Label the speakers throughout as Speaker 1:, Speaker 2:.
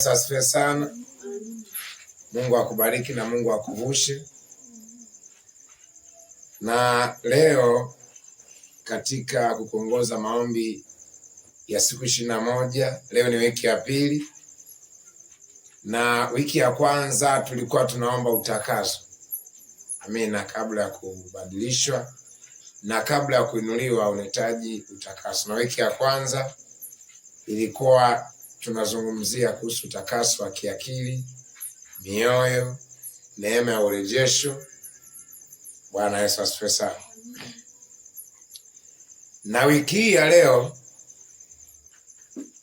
Speaker 1: Asifiwe sana. Mungu akubariki na Mungu akuvushe. Na leo katika kukuongoza maombi ya siku 21, leo ni wiki ya pili, na wiki ya kwanza tulikuwa tunaomba utakaso. Amina. Kabla ya kubadilishwa na kabla ya kuinuliwa unahitaji utakaso. Na wiki ya kwanza ilikuwa tunazungumzia kuhusu utakaso wa kiakili, mioyo, neema ya urejesho. Bwana Yesu asifiwe sana. Na wiki hii ya leo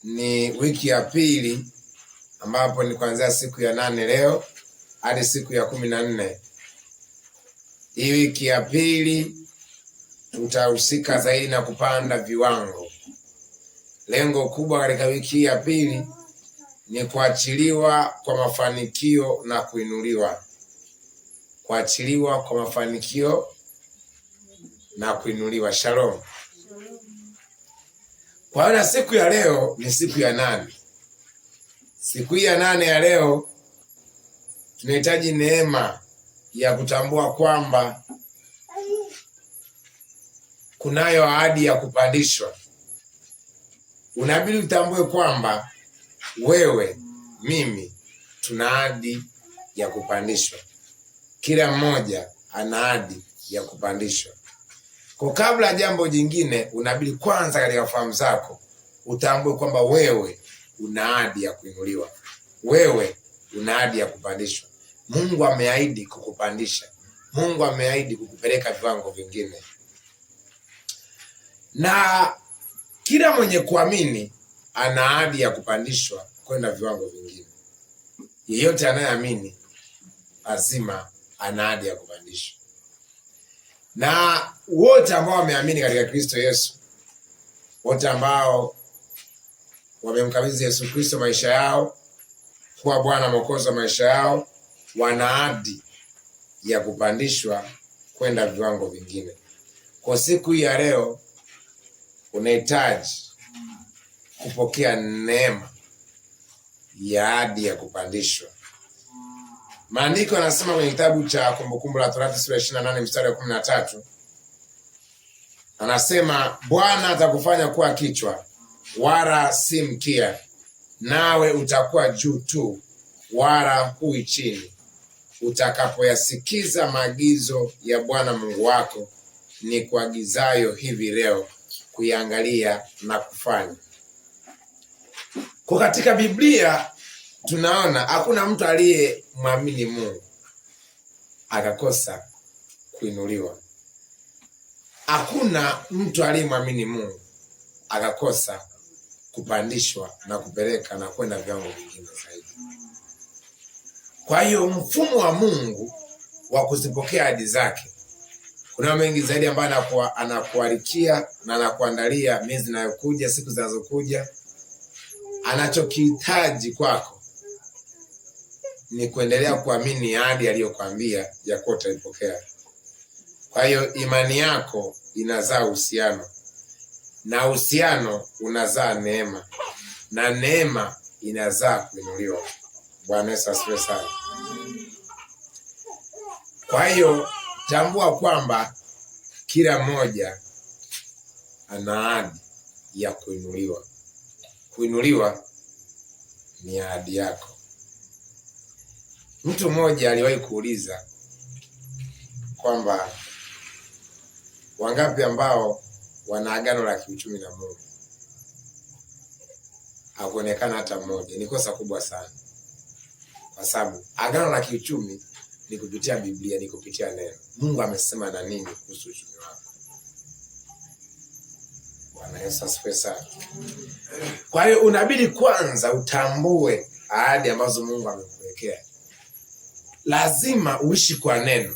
Speaker 1: ni wiki ya pili, ambapo ni kuanzia siku ya 8 leo hadi siku ya 14. Hii wiki ya pili tutahusika zaidi na kupanda viwango. Lengo kubwa katika wiki ya pili ni kuachiliwa kwa mafanikio na kuinuliwa. Kuachiliwa kwa mafanikio na kuinuliwa. Shalom. Kwa hiyo siku ya leo ni siku ya 8. Siku hii ya 8 ya leo tunahitaji neema ya kutambua kwamba kunayo ahadi ya kupandishwa. Unabidi utambue kwamba wewe, mimi, tuna ahadi ya kupandishwa. Kila mmoja ana ahadi ya kupandishwa. Kwa kabla jambo jingine, unabidi kwanza katika fahamu zako utambue kwamba wewe una ahadi ya kuinuliwa. Wewe una ahadi ya kupandishwa. Mungu ameahidi kukupandisha. Mungu ameahidi kukupeleka viwango vingine. Na kila mwenye kuamini ana ahadi ya kupandishwa kwenda viwango vingine. Yeyote anayeamini lazima ana ahadi ya kupandishwa. Na wote ambao wameamini katika Kristo Yesu, wote ambao wamemkabidhi Yesu Kristo maisha yao kuwa Bwana Mwokozi wa maisha yao, wana ahadi ya kupandishwa kwenda viwango vingine. Kwa siku hii ya leo unahitaji kupokea neema ya ahadi ya kupandishwa. Maandiko yanasema kwenye kitabu cha Kumbukumbu la Torati sura 28 mstari wa 13, anasema Bwana atakufanya kuwa kichwa wala si mkia, nawe utakuwa juu tu wala hui chini, utakapoyasikiza maagizo ya Bwana Mungu wako ni kuagizayo hivi leo, kuiangalia na kufanya. Kwa katika Biblia tunaona hakuna mtu aliyemwamini Mungu akakosa kuinuliwa. Hakuna mtu aliyemwamini Mungu akakosa kupandishwa na kupeleka na kwenda viwango vingine zaidi. Kwa hiyo mfumo wa Mungu wa kuzipokea ahadi zake, kuna mengi zaidi ambayo anakuarikia na anakuandalia miezi inayokuja, siku zinazokuja. Anachokihitaji kwako ni kuendelea kuamini ahadi aliyokuambia ya kuwa utaipokea. Kwa hiyo imani yako inazaa uhusiano, na uhusiano unazaa neema, na neema inazaa kuinuliwa. Bwana Yesu asifiwe sana. Kwa hiyo tambua kwamba kila mmoja ana ahadi ya kuinuliwa. Kuinuliwa ni ahadi yako. Mtu mmoja aliwahi kuuliza kwamba wangapi ambao wana agano la kiuchumi na Mungu? Hakuonekana hata mmoja. Ni kosa kubwa sana, kwa sababu agano la kiuchumi ni kupitia Biblia, ni kupitia neno. Mungu amesema na nini kuhusu uchumi wako? Bwana Yesu asifiwe sana. Kwa hiyo unabidi kwanza utambue ahadi ambazo Mungu amekuwekea. Lazima uishi kwa neno.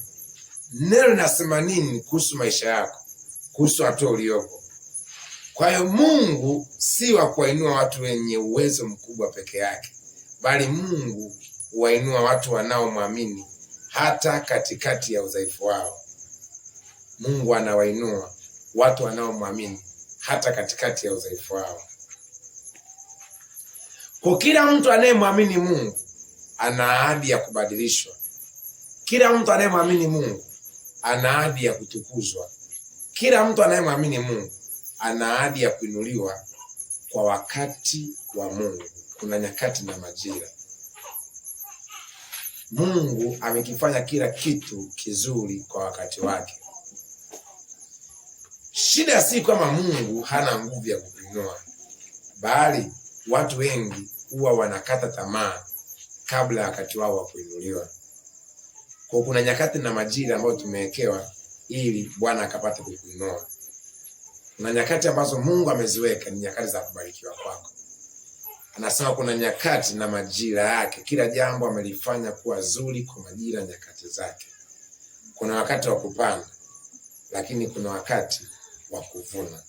Speaker 1: Neno linasema nini kuhusu maisha yako, kuhusu hatua uliopo? Kwa hiyo Mungu si wa kuwainua watu wenye uwezo mkubwa peke yake, bali Mungu huwainua watu wanaomwamini hata katikati ya udhaifu wao. Mungu anawainua watu wanaomwamini hata katikati ya udhaifu wao. Kwa kila mtu anayemwamini Mungu ana ahadi ya kubadilishwa. Kila mtu anayemwamini Mungu ana ahadi ya kutukuzwa. Kila mtu anayemwamini Mungu ana ahadi ya kuinuliwa kwa wakati wa Mungu. Kuna nyakati na majira. Mungu amekifanya kila kitu kizuri kwa wakati wake. Shida si kama Mungu hana nguvu ya kukuinua, bali watu wengi huwa wanakata tamaa kabla ya wakati wao wa kuinuliwa. Kwa kuna nyakati na majira ambayo tumewekewa ili Bwana akapate kukuinua. Kuna nyakati ambazo Mungu ameziweka, ni nyakati za kubarikiwa kwako. Anasema kuna nyakati na majira yake. Kila jambo amelifanya kuwa zuri kwa majira, nyakati zake. Kuna wakati wa kupanda, lakini kuna wakati wa kuvuna.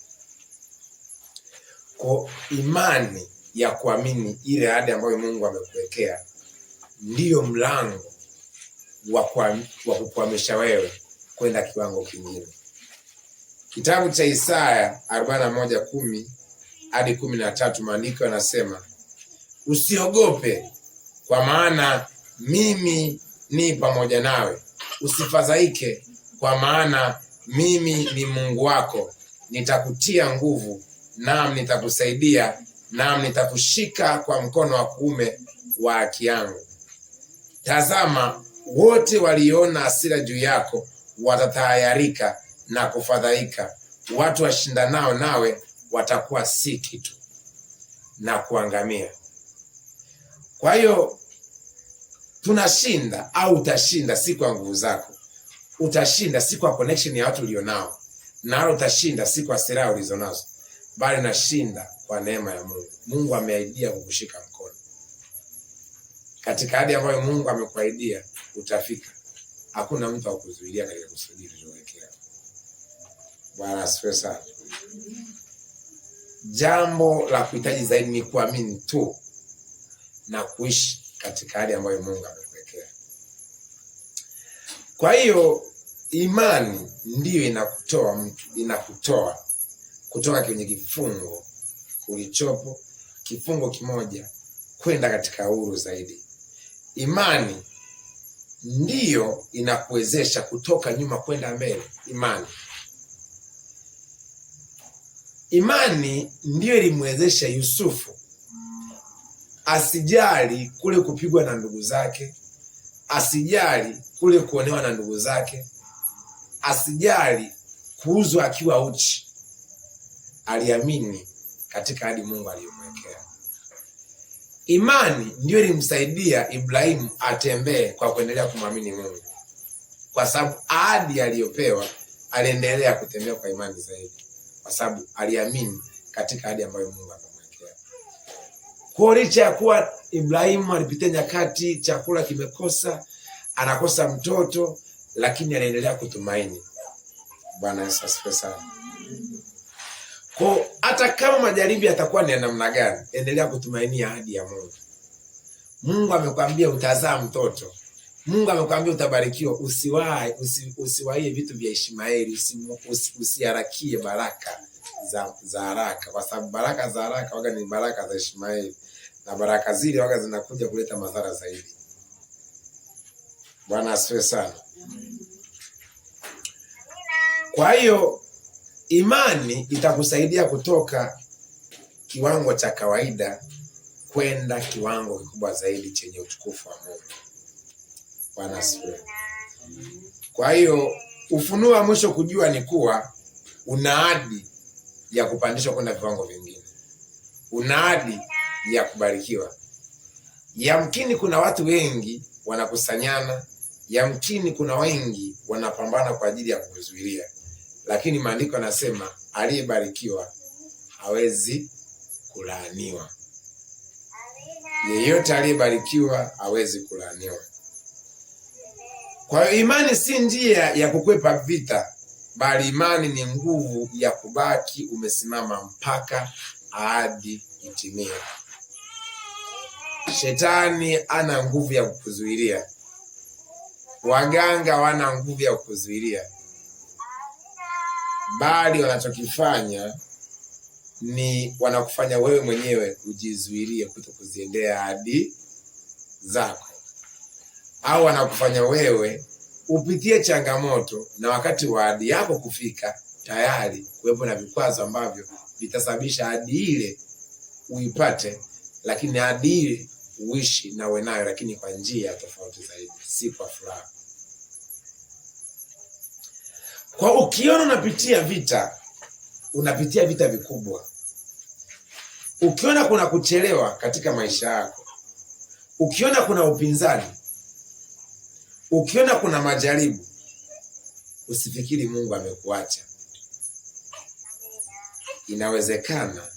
Speaker 1: Kwa imani ya kuamini ile ahadi ambayo Mungu amekuwekea ndiyo mlango wa kukuhamisha wewe kwenda kiwango kingine. Kitabu cha Isaya 41:10 hadi 13, maandiko yanasema, usiogope kwa maana mimi ni pamoja nawe. Usifadhaike kwa maana mimi ni Mungu wako. Nitakutia nguvu, naam nitakusaidia, naam nitakushika kwa mkono wa kuume wa haki yangu. Tazama, wote waliona hasira juu yako watatahayarika na kufadhaika. Watu washindanao nawe watakuwa si kitu na kuangamia. Kwa hiyo tunashinda au utashinda si kwa nguvu zako. Utashinda si kwa connection ya watu ulionao, na utashinda si kwa silaha ulizonazo, bali nashinda kwa neema ya Mungu. Mungu ameahidia kukushika mkono. Katika ahadi ambayo Mungu amekuahidia utafika. Hakuna mtu akuzuilia katika kusudi lililowekea. Bwana asifiwe sana. Jambo la kuhitaji zaidi ni kuamini tu na kuishi katika ahadi ambayo Mungu amekuwekea. Kwa hiyo imani ndiyo inakutoa kutoka kwenye kifungo ulichopo, kifungo kimoja, kwenda katika uhuru zaidi. Imani ndiyo inakuwezesha kutoka nyuma kwenda mbele. Imani ndiyo ilimwezesha Yusufu asijali kule kupigwa na ndugu zake, asijali kule kuonewa na ndugu zake, asijali kuuzwa akiwa uchi. Aliamini katika ahadi Mungu aliyomwekea. Imani ndiyo ilimsaidia Ibrahimu atembee kwa kuendelea kumwamini Mungu, kwa sababu ahadi aliyopewa aliendelea kutembea kwa imani zaidi, kwa sababu aliamini katika ahadi ambayo Mungu amemwekea. Kwa licha ya kuwa Ibrahimu alipitia nyakati, chakula kimekosa, anakosa mtoto, lakini aliendelea kutumaini. Bwana Yesu asifiwe sana. Kwa hata kama majaribu yatakuwa ni namna gani, endelea kutumainia ahadi ya Mungu. Mungu amekwambia utazaa mtoto. Mungu amekwambia utabarikiwa. Usiwahi vitu vya Ishmaeli, usiharakie baraka za haraka, kwa sababu baraka za haraka waga ni baraka za Ishmaeli, na baraka zile waga zinakuja kuleta madhara zaidi. Bwana asifiwe sana. Kwa hiyo imani itakusaidia kutoka kiwango cha kawaida kwenda kiwango kikubwa zaidi chenye utukufu wa Mungu. Bwana asifiwe. Kwa hiyo ufunuo wa mwisho kujua ni kuwa una ahadi ya kupandishwa kwenda viwango vingine. Una ahadi ya kubarikiwa. Yamkini kuna watu wengi wanakusanyana, yamkini kuna wengi wanapambana kwa ajili ya kukuzuilia, lakini maandiko yanasema aliyebarikiwa hawezi kulaaniwa. Yeyote aliyebarikiwa hawezi kulaaniwa. Kwa hiyo imani si njia ya kukwepa vita, bali imani ni nguvu ya kubaki umesimama mpaka ahadi itimie. Shetani ana nguvu ya kukuzuilia. Waganga wana nguvu ya kukuzuilia, bali wanachokifanya ni wanakufanya wewe mwenyewe ujizuilie kuto kuziendea ahadi zako, au wanakufanya wewe upitie changamoto, na wakati wa ahadi yako kufika tayari kuwepo na vikwazo ambavyo vitasababisha ahadi ile uipate, lakini ahadi ile uishi na uwe nayo, lakini kwa njia tofauti zaidi, si kwa furaha. Kwa ukiona unapitia vita vikubwa, ukiona kuna kuchelewa katika maisha yako, ukiona kuna upinzani, ukiona kuna majaribu, usifikiri Mungu amekuacha. Inawezekana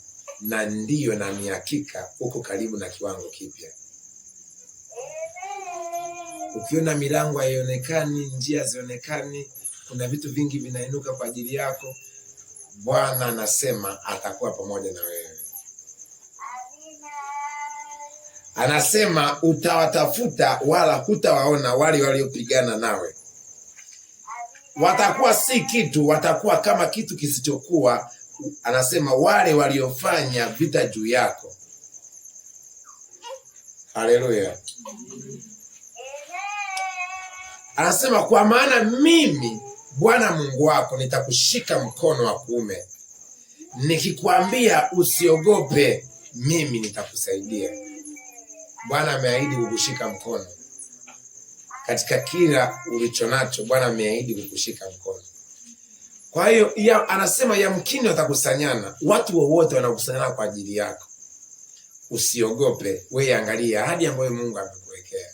Speaker 1: na ndiyo, na ni hakika uko karibu na kiwango kipya. Ukiona milango haionekani, njia zionekani, kuna vitu vingi vinainuka kwa ajili yako, Bwana anasema atakuwa pamoja na wewe. Anasema utawatafuta wala hutawaona wale waliopigana nawe. Watakuwa si kitu, watakuwa kama kitu kisichokuwa. Anasema wale waliofanya vita juu yako. Haleluya. Anasema kwa maana mimi Bwana Mungu wako nitakushika mkono wa kuume, nikikwambia usiogope, mimi nitakusaidia. Bwana ameahidi kukushika mkono katika kila ulichonacho. Bwana ameahidi kukushika mkono. Kwa hiyo anasema yamkini watakusanyana, watu wowote wanakusanyana kwa ajili yako. Usiogope, wewe angalia ahadi ambayo Mungu amekuwekea.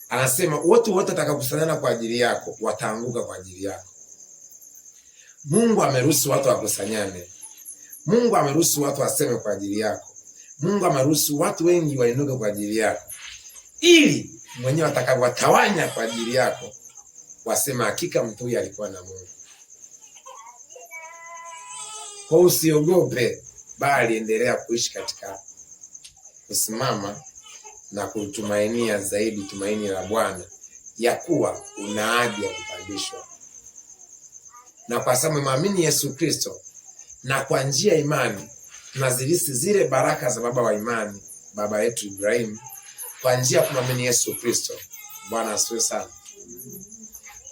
Speaker 1: Anasema watu wote watakakusanyana kwa ajili yako wataanguka kwa ajili yako. Mungu ameruhusu watu wakusanyane. Mungu ameruhusu watu waseme kwa ajili yako. Mungu ameruhusu watu wengi wainuke kwa ajili yako, ili mwenyewe atakapowatawanya kwa ajili yako wasema hakika mtu huyu alikuwa na Mungu. Kwa usiogope, bali endelea kuishi katika kusimama na kutumainia zaidi tumaini la Bwana, ya kuwa una ahadi ya kupandishwa. Na kwa sababu umemwamini Yesu Kristo, na kwa njia ya imani tunazilisi zile baraka za baba wa imani, baba yetu Ibrahim, kwa njia ya kumwamini Yesu Kristo. Bwana asifiwe sana.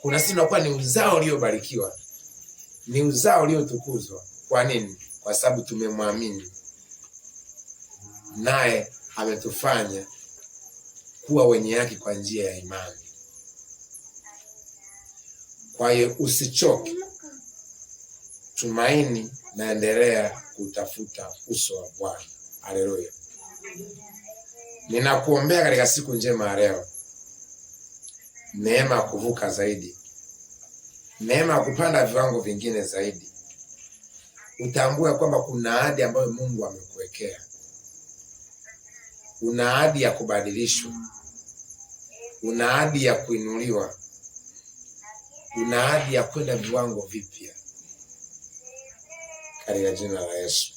Speaker 1: Kuna sisi tunakuwa ni uzao uliobarikiwa, ni uzao uliotukuzwa. Kwa nini? Kwa sababu tumemwamini, naye ametufanya kuwa wenye haki kwa njia ya imani. Kwa hiyo usichoke, tumaini na endelea kutafuta uso wa Bwana. Haleluya. Ninakuombea katika siku njema ya leo, neema ya kuvuka zaidi, neema ya kupanda viwango vingine zaidi. Utambue kwamba kuna ahadi ambayo Mungu amekuwekea. Una ahadi ya kubadilishwa, una ahadi ya kuinuliwa, una ahadi ya kwenda viwango vipya, katika jina la Yesu.